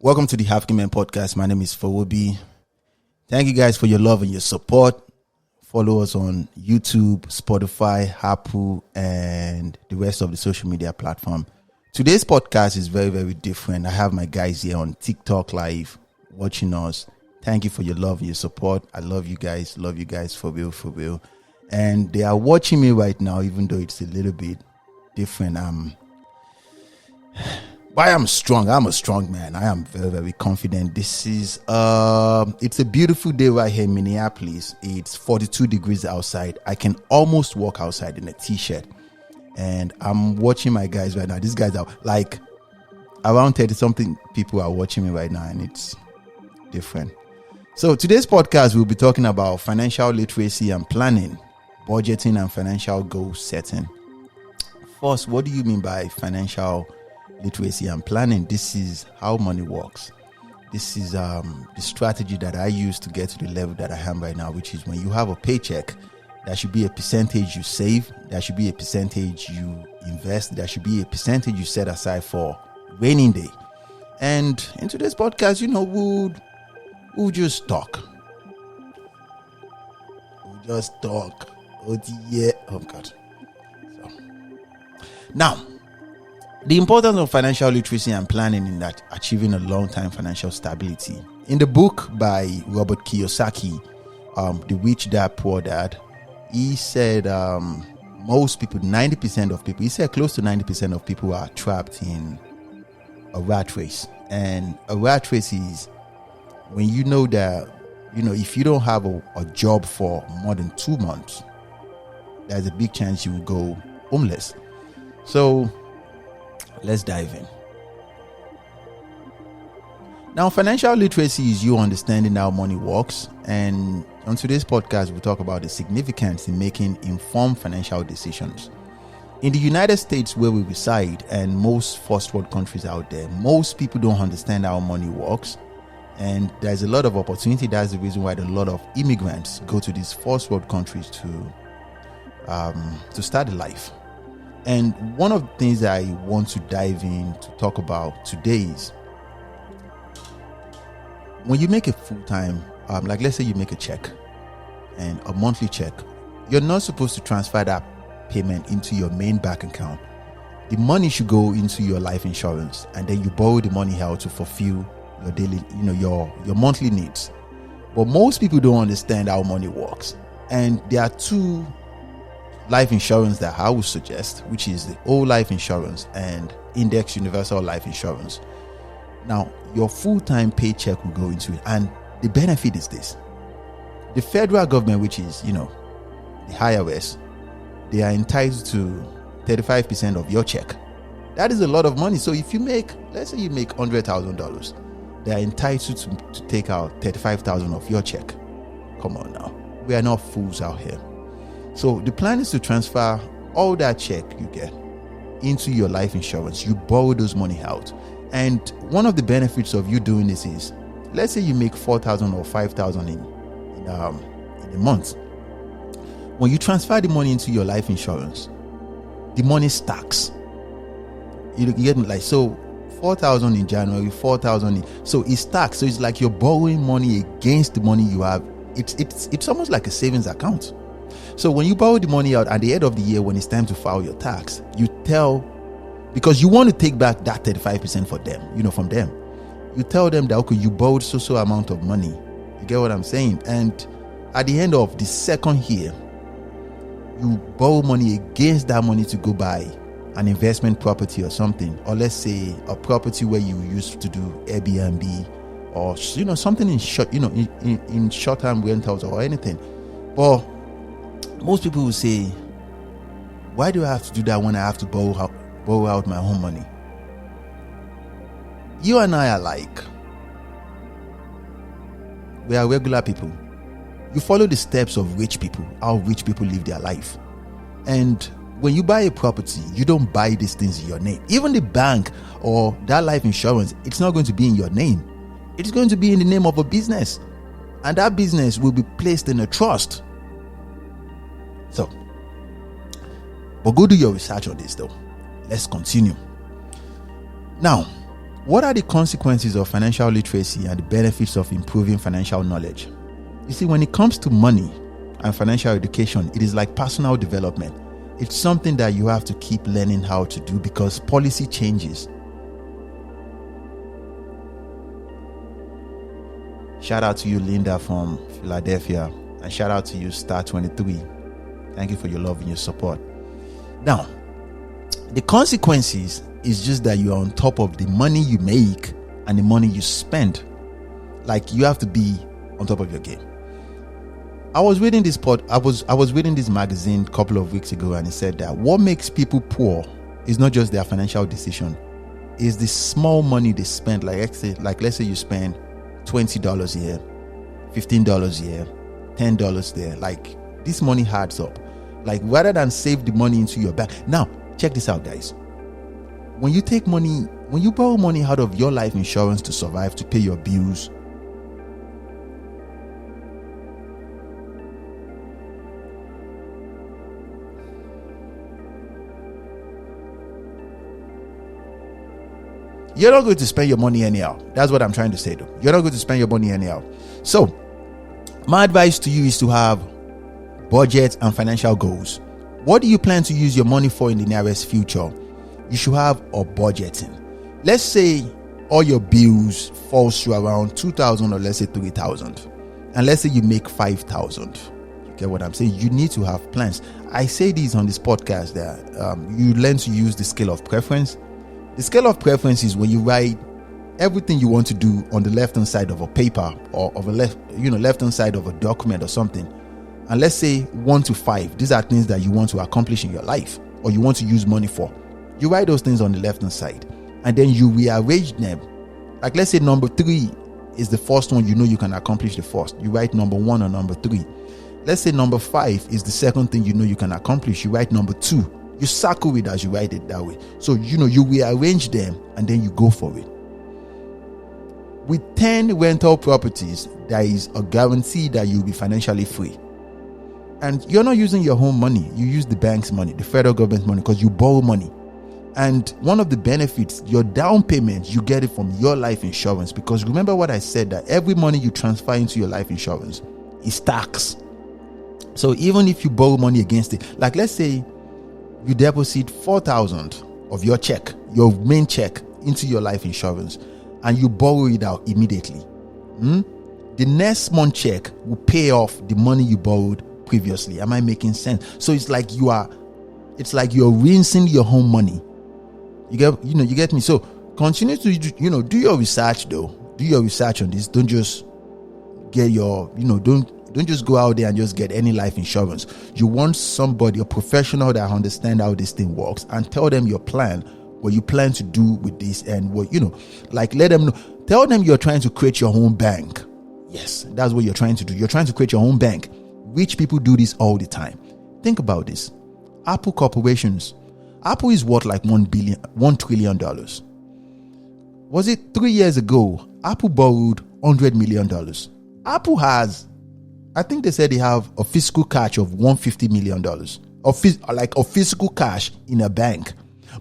Welcome to the African Men Podcast. My name is Fawobi. Thank you guys for your love and your support. Follow us on YouTube, Spotify, Apple, and the rest of the social media platform. Today's podcast is very, very different. I have my guys here on TikTok live watching us. Thank you for your love and your support. I love you guys. Love you guys for real, for real. And they are watching me right now, even though it's a little bit different. But I am strong. I'm a strong man. I am very, very confident. This is it's a beautiful day right here in Minneapolis. It's 42 degrees outside. I can almost walk outside in a t-shirt. And I'm watching my guys right now. These guys are like around 30 something people are watching me right now, and it's different. So today's podcast, we'll be talking about financial literacy and planning, budgeting and financial goal setting. First, what do you mean by financial literacy and planning? This is how money works. This is the strategy that I use to get to the level that I am right now, which is when you have a paycheck, there should be a percentage you save, there should be a percentage you invest, there should be a percentage you set aside for raining day. And in today's podcast, we'll just talk. We'll just talk. Oh God. So now, the importance of financial literacy and planning in that achieving a long-time financial stability. In the book by Robert Kiyosaki, The Rich Dad Poor Dad, he said most people, 90% of people, he said close to 90% of people are trapped in a rat race. And a rat race is when you know that, if you don't have a job for more than 2 months, there's a big chance you will go homeless. So let's dive in. Now, financial literacy is you understanding how money works. And on today's podcast, we'll talk about the significance in making informed financial decisions. In the United States, where we reside, and most first world countries out there, most people don't understand how money works. And there's a lot of opportunity. That's the reason why a lot of immigrants go to these first world countries to start a life. And one of the things that I want to dive in to talk about today is when you make a full-time, like let's say you make a check and a monthly check, you're not supposed to transfer that payment into your main bank account. The money should go into your life insurance, and then you borrow the money out to fulfill your daily, your monthly needs. But most people don't understand how money works. And there are two life insurance that I would suggest, which is the whole life insurance and index universal life insurance. Now, your full-time paycheck will go into it, and the benefit is this: the federal government, which is the IRS, they are entitled to 35% of your check. That is a lot of money. So if you make, let's say you make $100,000, they are entitled to take out $35,000 of your check. Come on now, we are not fools out here. So the plan is to transfer all that check you get into your life insurance. You borrow those money out. And one of the benefits of you doing this is, let's say you make $4,000 or $5,000 in a month. When you transfer the money into your life insurance, the money stacks. You get like, so $4,000 in January, $4,000 so it stacks. So it's like you're borrowing money against the money you have. It's almost like a savings account. So when you borrow the money out at the end of the year, when it's time to file your tax, because you want to take back that 35% for them, from them. You tell them that, okay, you borrowed so amount of money. You get what I'm saying? And at the end of the second year, you borrow money against that money to go buy an investment property or something. Or let's say a property where you used to do Airbnb or, something in short, in short-term rentals or anything. But most people will say, why do I have to do that when I have to borrow out my own money? You and I are like, we are regular people. You follow the steps of rich people, how rich people live their life. And when you buy a property, you don't buy these things in your name. Even the bank or that life insurance, it's not going to be in your name. It's going to be in the name of a business. And that business will be placed in a trust. So, but go do your research on this though. Let's continue. Now, What are the consequences of financial literacy and the benefits of improving financial knowledge? You see, when it comes to money and financial education, it is like personal development. It's something that you have to keep learning how to do because policy changes. Shout out to you, Linda from Philadelphia, and shout out to you, Star23. Thank you for your love and your support. Now, the consequences is just that you're on top of the money you make and the money you spend. Like, you have to be on top of your game. I was reading this reading this magazine a couple of weeks ago, and it said that what makes people poor is not just their financial decision, is the small money they spend. Let's say you spend $20 here, $15 here, $10 there. Like, this money adds up. Like, rather than save the money into your bank. Now, check this out, guys. When you borrow money out of your life insurance to survive, to pay your bills, you're not going to spend your money anyhow. That's what I'm trying to say, though. You're not going to spend your money anyhow. So, my advice to you is to have budget and financial goals. What do you plan to use your money for in the nearest future? You should have a budgeting. Let's say all your bills falls to around 2,000 or let's say 3,000. And let's say you make 5,000. You get what I'm saying? You need to have plans. I say this on this podcast that you learn to use the scale of preference. The scale of preference is when you write everything you want to do on the left-hand side of a paper or of a left-hand side of a document or something. And let's say 1 to 5. These are things that you want to accomplish in your life or you want to use money for. You write those things on the left-hand side and then you rearrange them. Like, let's say number 3 is the first one you can accomplish the first. You write number 1 or number 3. Let's say number 5 is the second thing you can accomplish. You write number 2. You circle it as you write it that way. So, you rearrange them and then you go for it. With 10 rental properties, there is a guarantee that you'll be financially free. And you're not using your own money. You use the bank's money, the federal government money, because you borrow money. And one of the benefits, your down payment, you get it from your life insurance. Because remember what I said, that every money you transfer into your life insurance is tax. So even if you borrow money against it, like let's say you deposit 4,000 of your check, your main check, into your life insurance, and you borrow it out immediately. The next month check will pay off the money you borrowed previously. Am I making sense? So it's like you're rinsing your home money. You get me? So continue to do your research though. Do your research on this. Don't just get don't just go out there and just get any life insurance. You want somebody, a professional that understand how this thing works, and tell them your plan, what you plan to do with this, and what let them know. Tell them you're trying to create your own bank. Yes, that's what you're trying to do. You're trying to create your own bank. Rich people do this all the time. Think about this. Apple corporations. Apple is worth like $1 trillion. Was it 3 years ago? Apple borrowed $100 million. Apple has, I think they said they have a physical cash of $150 million. Like a physical cash in a bank.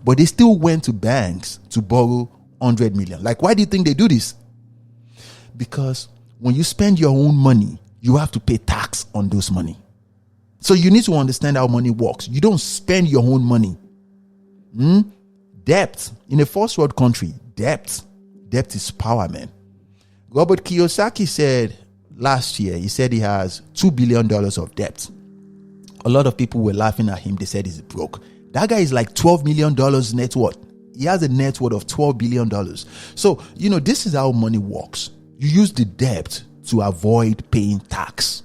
But they still went to banks to borrow $100 million. Like, why do you think they do this? Because when you spend your own money, you have to pay tax on those money. So you need to understand how money works. You don't spend your own money. Debt. In a first world country, debt is power, man. Robert Kiyosaki said last year, he said he has $2 billion of debt. A lot of people were laughing at him. They said he's broke. That guy is like $12 million net worth. He has a net worth of $12 billion. So, this is how money works. You use the debt to avoid paying tax.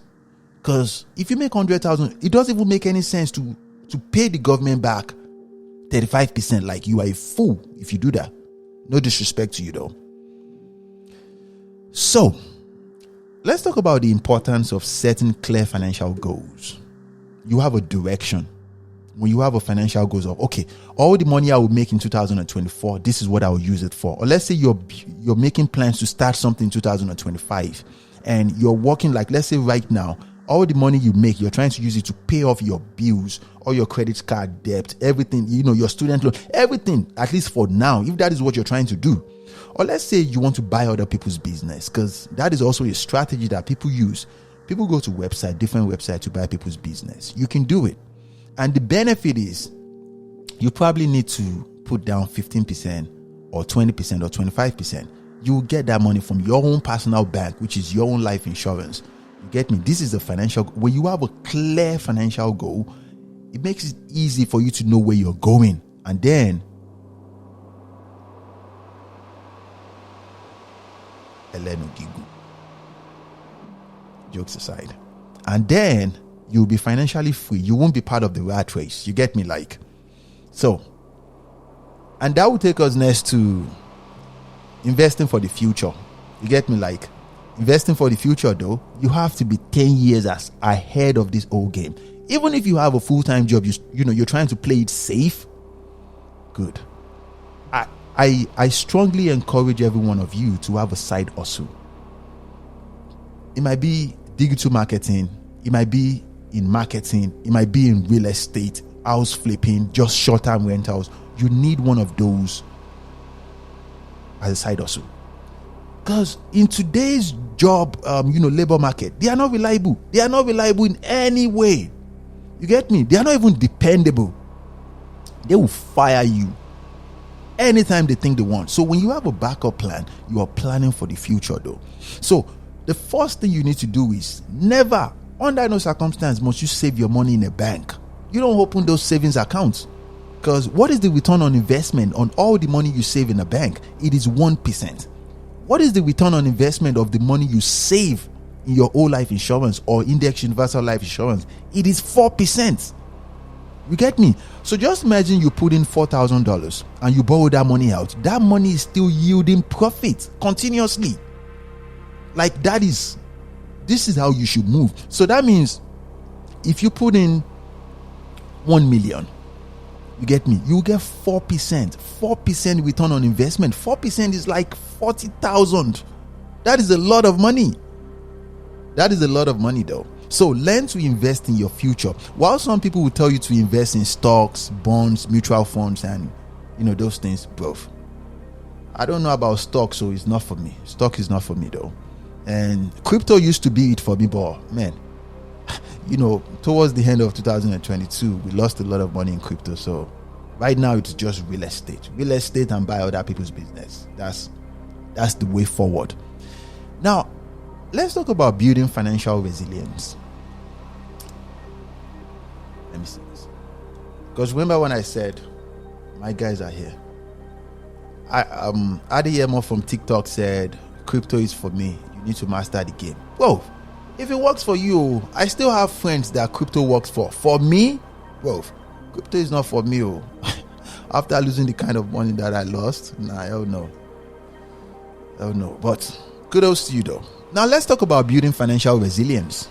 Because if you make 100,000, it doesn't even make any sense to pay the government back 35%. Like, you are a fool if you do that. No disrespect to you though. So, let's talk about the importance of setting clear financial goals. You have a direction. When you have a financial goals of, okay, all the money I will make in 2024, this is what I will use it for. Or let's say you're making plans to start something in 2025 and you're working, like, let's say right now, All the money you make, you're trying to use it to pay off your bills, all your credit card debt, everything, your student loan, everything, at least for now, if that is what you're trying to do. Or let's say you want to buy other people's business, because that is also a strategy that people use. People go to different websites to buy people's business. You can do it. And the benefit is you probably need to put down 15% or 20% or 25%. You will get that money from your own personal bank, which is your own life insurance. You get me? This is a financial. When you have a clear financial goal, it makes it easy for you to know where you're going. And then, jokes aside, and then you'll be financially free. You won't be part of the rat race. You get me? So, and that will take us next to investing for the future. You get me? Investing for the future, though, you have to be 10 years ahead of this old game. Even if you have a full-time job, you're trying to play it safe. Good. I strongly encourage every one of you to have a side hustle. It might be digital marketing. It might be in marketing. It might be in real estate, house flipping, just short-term rentals. You need one of those as a side hustle. Because in today's job, labor market, they are not reliable. They are not reliable in any way. You get me? They are not even dependable. They will fire you anytime they think they want. So when you have a backup plan, you are planning for the future, though. So the first thing you need to do is never, under no circumstance, must you save your money in a bank. You don't open those savings accounts. Because what is the return on investment on all the money you save in a bank? It is 1%. What is the return on investment of the money you save in your whole life insurance or index universal life insurance? It is 4%. You get me? So just imagine you put in $4,000 and you borrow that money out. That money is still yielding profit continuously. This is how you should move. So that means if you put in 1 million, you get me? You get 4%. 4% return on investment. 4% is like 40,000. That is a lot of money. That is a lot of money, though. So learn to invest in your future. While some people will tell you to invest in stocks, bonds, mutual funds, and those things, bro, I don't know about stocks, so it's not for me. Stock is not for me, though. And crypto used to be it for me, but man, towards the end of 2022, we lost a lot of money in crypto. So right now it's just real estate and buy other people's business. That's the way forward. Now, let's talk about building financial resilience. Let me see this. Because remember when I said, my guys are here. Adeyemo from TikTok said, crypto is for me. You need to master the game. Whoa. If it works for you, I still have friends that crypto works for. For me, bro, crypto is not for me. After losing the kind of money that I lost, hell no. But kudos to you, though. Now let's talk about building financial resilience.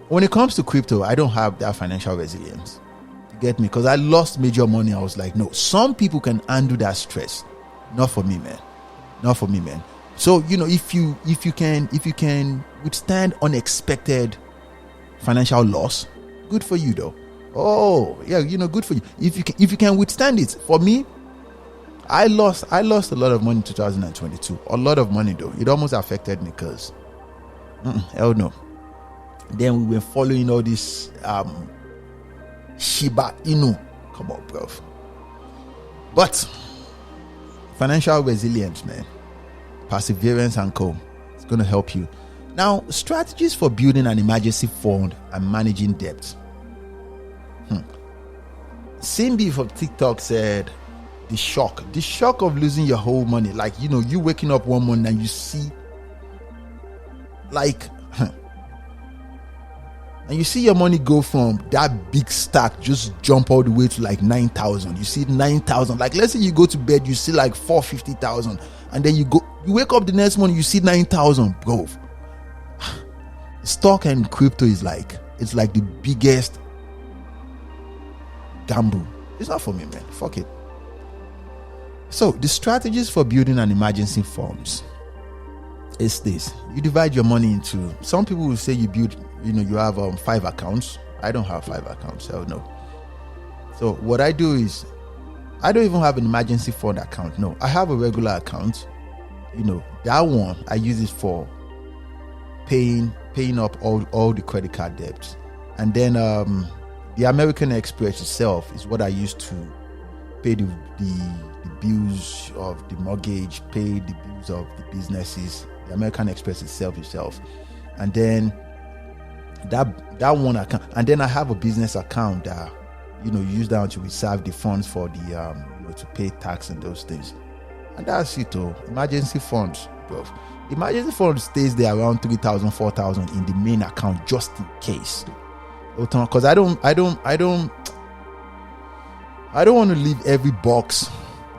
When it comes to crypto, I don't have that financial resilience. You get me? Because I lost major money. I was like, no, some people can handle that stress. Not for me, man. Not for me, man. So, if you can withstand unexpected financial loss, good for you, though. Oh, yeah, good for you. If you can withstand it. For me, I lost a lot of money in 2022. A lot of money, though. It almost affected me because hell no. Then we were following all this Shiba Inu. Come on, bro. But financial resilience, man. Perseverance and co. It's going to help you. Now, strategies for building an emergency fund and managing debt. Simbi from TikTok said, the shock of losing your whole money. You waking up one morning and you see and you see your money go from that big stack, just jump all the way to 9,000. You see 9,000. Let's say you go to bed, you see 450,000. And then you wake up the next morning, you see 9,000, bro. Stock and crypto is it's the biggest gamble. It's not for me, man. Fuck it. So the strategies for building an emergency funds. is this: you divide your money into. Some people will say you have 5 accounts. I don't have 5 accounts. Hell no. So what I do is, I don't even have an emergency fund account. No, I have a regular account. That one I use it for paying up all the credit card debts, and then the American Express itself is what I use to pay the bills of the mortgage, pay the bills of the businesses. The American Express itself, and then that one account, and then I have a business account that you use that to reserve the funds for the to pay tax and those things, and that's it. Emergency funds, bro. Emergency fund stays there around 3,000, 4,000 in the main account just in case. Because I don't want to leave every box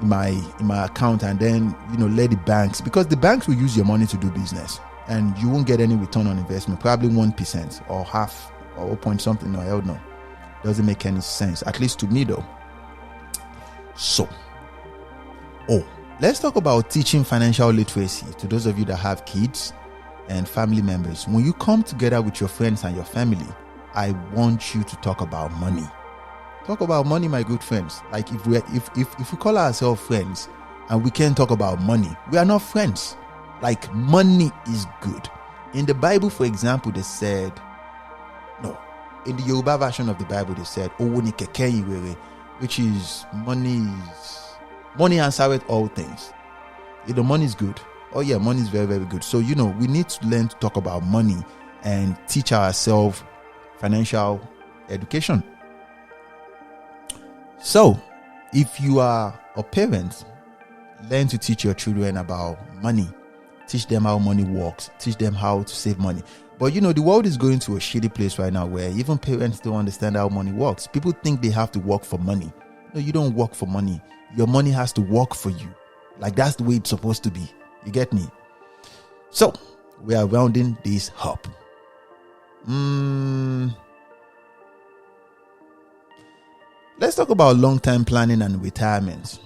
in my account and then let the banks, because the banks will use your money to do business and you won't get any return on investment, probably 1% or half or 0 point something. No, hell no. Doesn't make any sense, at least to me though. So, let's talk about teaching financial literacy to those of you that have kids and family members. When you come together with your friends and your family, I want you to talk about money. Talk about money, my good friends. Like if we call ourselves friends and we can't talk about money, we are not friends. Like, money is good. In the Bible, for example, they said, no, in the Yoruba version of the Bible, they said, "Owo ni keke iwere," which is money answereth all things. Money is good. Oh yeah, money is very, very good. So, we need to learn to talk about money and teach ourselves financial education. So, if you are a parent, learn to teach your children about money. Teach them how money works. Teach them how to save money. But the world is going to a shitty place right now where even parents don't understand how money works. People think they have to work for money. No, you don't work for money. Your money has to work for you. Like, that's the way it's supposed to be. You get me? So, we are rounding this up. Let's talk about long-term planning and retirement.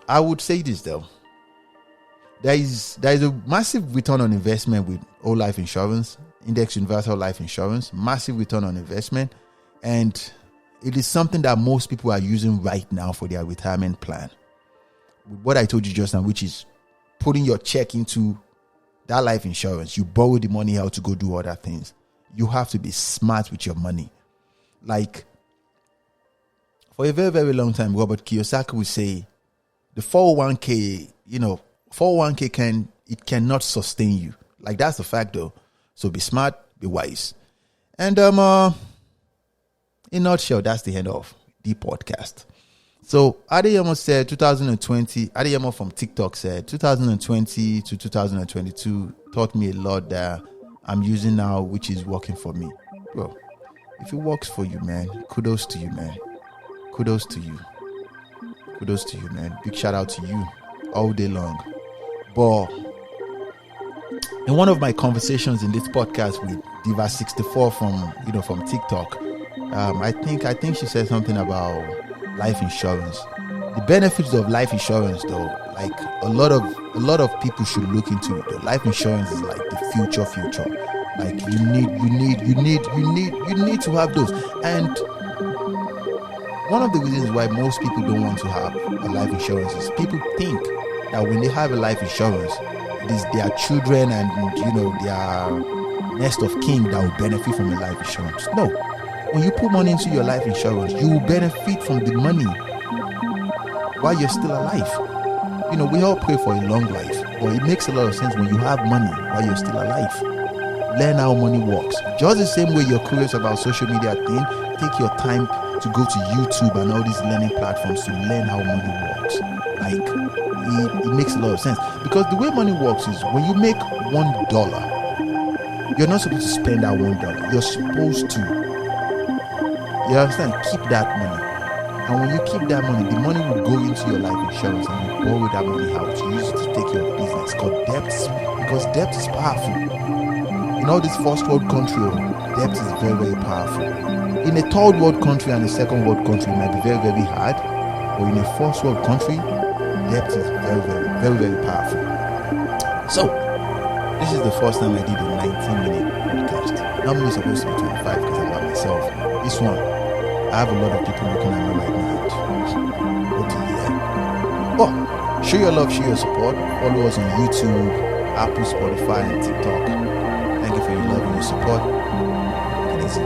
I would say this though. There is a massive return on investment with whole life insurance, index universal life insurance, massive return on investment. And it is something that most people are using right now for their retirement plan. With what I told you just now, which is putting your check into that life insurance. You borrow the money out to go do other things. You have to be smart with your money. Like, for a very, very long time, Robert Kiyosaki would say, the 401k, 401k cannot sustain you. Like, that's the fact though. So be smart, be wise. And in a nutshell, that's the end of the podcast. So Adeyemo said 2020, Adeyemo from TikTok said 2020 to 2022 taught me a lot that I'm using now, which is working for me. Bro, if it works for you, man, kudos to you, man. Kudos to you. Kudos to you, man. Big shout out to you all day long. But in one of my conversations in this podcast with Diva64 from TikTok, I think she said something about life insurance. The benefits of life insurance, though, like a lot of people should look into it. Though. Life insurance is like the future. Like you need to have those. And one of the reasons why most people don't want to have a life insurance is people think that when they have a life insurance, it is their children and their nest of kin that will benefit from a life insurance. No. When you put money into your life insurance, you will benefit from the money while you're still alive. We all pray for a long life, but it makes a lot of sense when you have money while you're still alive. Learn how money works. Just the same way you're curious about social media thing, take your time to go to YouTube and all these learning platforms to learn how money works. Like, it makes a lot of sense. Because the way money works is when you make $1, you're not supposed to spend that $1. You're supposed to, you understand, keep that money. And when you keep that money, the money will go into your life insurance and you borrow that money out. You use it to take care of business. It's called debt, because debt is powerful. In all this first world country, debt is very, very powerful. In a third world country and a second world country, it might be very, very hard. But in a first world country, debt is very, very, very, very powerful. So, this is the first time I did a 19-minute podcast. Normally it's supposed to be 25 because I'm by myself. This one, I have a lot of people looking at me right now. What do you hear? Oh, show your love, show your support. Follow us on YouTube, Apple, Spotify, and TikTok. Thank you for your love and your support. Take it easy.